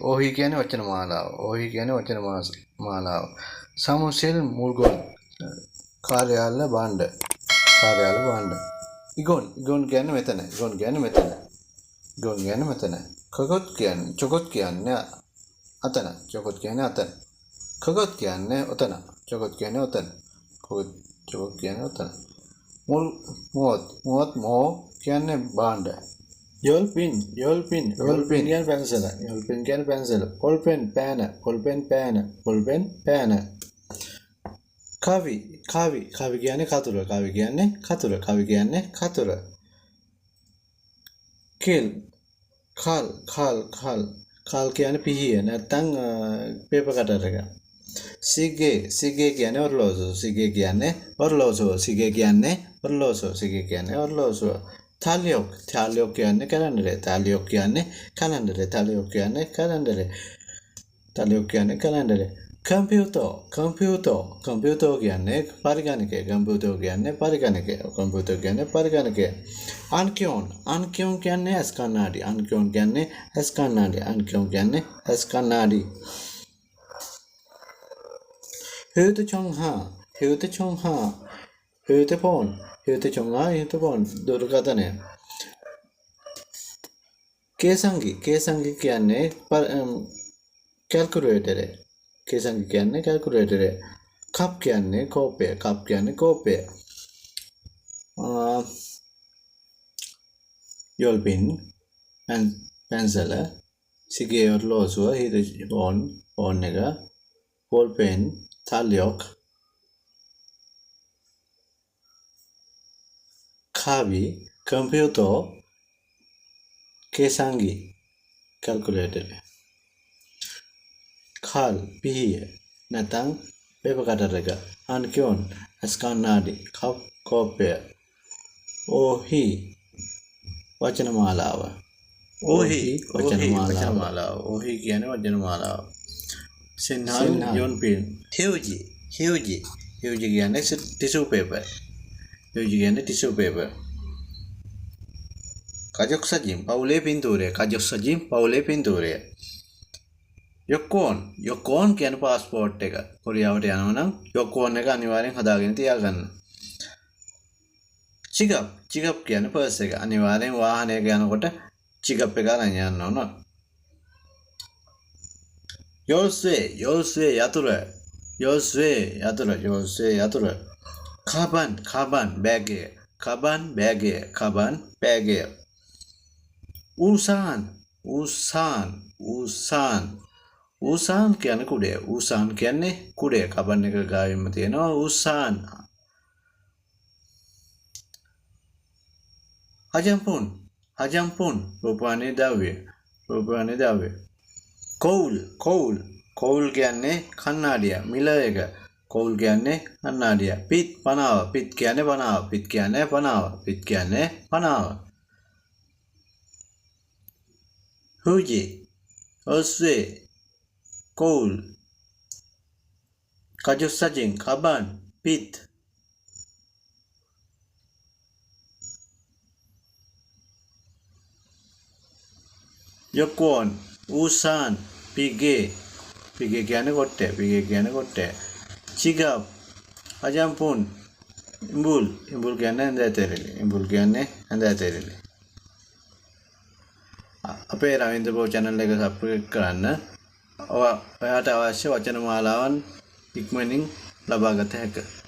ओही කියන්නේ වචන මාලාව. ඔහි කියන්නේ වචන මාලාව. සමුසෙල් මුල්ගොන් කාර්යාල භාණ්ඩ. කාර්යාල භාණ්ඩ. ඉගොන් කියන්නේ මෙතන. ඉගොන් කියන්නේ මෙතන. ඉගොන් කියන්නේ මෙතන. චොකොත් කියන්නේ අතන. චොකොත් කියන්නේ අතන. කගොත් කියන්නේ ඔතන. චොකොත් කියන්නේ ඔතන. චොකොත් කියන්නේ ඔතන. මුවත් මෝ කියන්නේ භාණ්ඩ. යොල්පින් කියන්නේ පැන්සල. යොල්පින් කියන්නේ පැන්සල. පොල්පෙන් පෑන. කවි කියන්නේ කතුර. කවි කියන්නේ කතුර. කෙල් කල් කියන්නේ පිහිය නැත්තම් පේපර් කටර් එක. සිගේ කියන්නේ ඔරලෝසුව. Talyok කියන්නේ කැලෙන්ඩරේ. කම්පියුටර් කියන්නේ පරිගණකය. අන්කියොන් කියන්නේ ඇස් කණ්ණාඩි. හේතුපෝන් දුර්ඝටනය. කේසංගි කියන්නේ කැල්කියුලේටරේ. කප් කියන්නේ කෝපය. යොල්පින් පැන්සල. සිගේ ඔරලෝසුව. හීටපෝන් එක. පොල්පෙන් talyok. කවි කම්පියුටර් කේසංගි කැල්කියුලේටර්. කල් පිහිය නැත්නම් පේපර් කටර් එක. අන්කියොන් ඇස් කණ්ණාඩි. කප් කෝපය. ඕහි වචන මාලාව. ඕහි කියන්නේ වචන මාලාව. සින්හල් යොන්පින්. හියුජි කියන්නේ ටිෂු පේපර්. Kajoksajim පවුලේ පින්තූරය. යොකෝන් කියන්නේ පාස්පෝර්ට් එක. කොරියාවට යනවා නම් යොකෝන් එක අනිවාර්යෙන් හදාගෙන තියාගන්න. චිගප් කියන්නේ පර්ස් එක. අනිවාර්යෙන් වාහනයක යනකොට චිගප් එක අරන් යන්න ඕන. යොල්ස්වේ යතුර. කබන් බෑගය. ඌසාන් කියන්නේ කුඩය. කබන් එක ගාවින්ම තියෙනවා ඌසාන්. හජම්පුන් රූපවාහිනී ද්‍රව්‍ය. කෝල් කියන්නේ කණ්ණාඩිය. මිල එක. කෝල් කියන්නේ කණ්ණාඩිය. පිත් කියන්නේ පනාව. හුජි ඔස්වේ කෝල් කජොසජින් කබන් පිත්. යොකෝන් ඌසාන් පිගේ කියන්නේ කොට්ටය. චිගප් අජම්පුන් ඉඹුල් කියන්නේ ඇඳ ඇතෙරෙලි. අපේ රවින්ද්‍ර බෝ channel එක subscribe කරන්න. ඔයාට අවශ්‍ය වචන මාලාවන් ඉක්මනින් ලබා ගත හැකියි.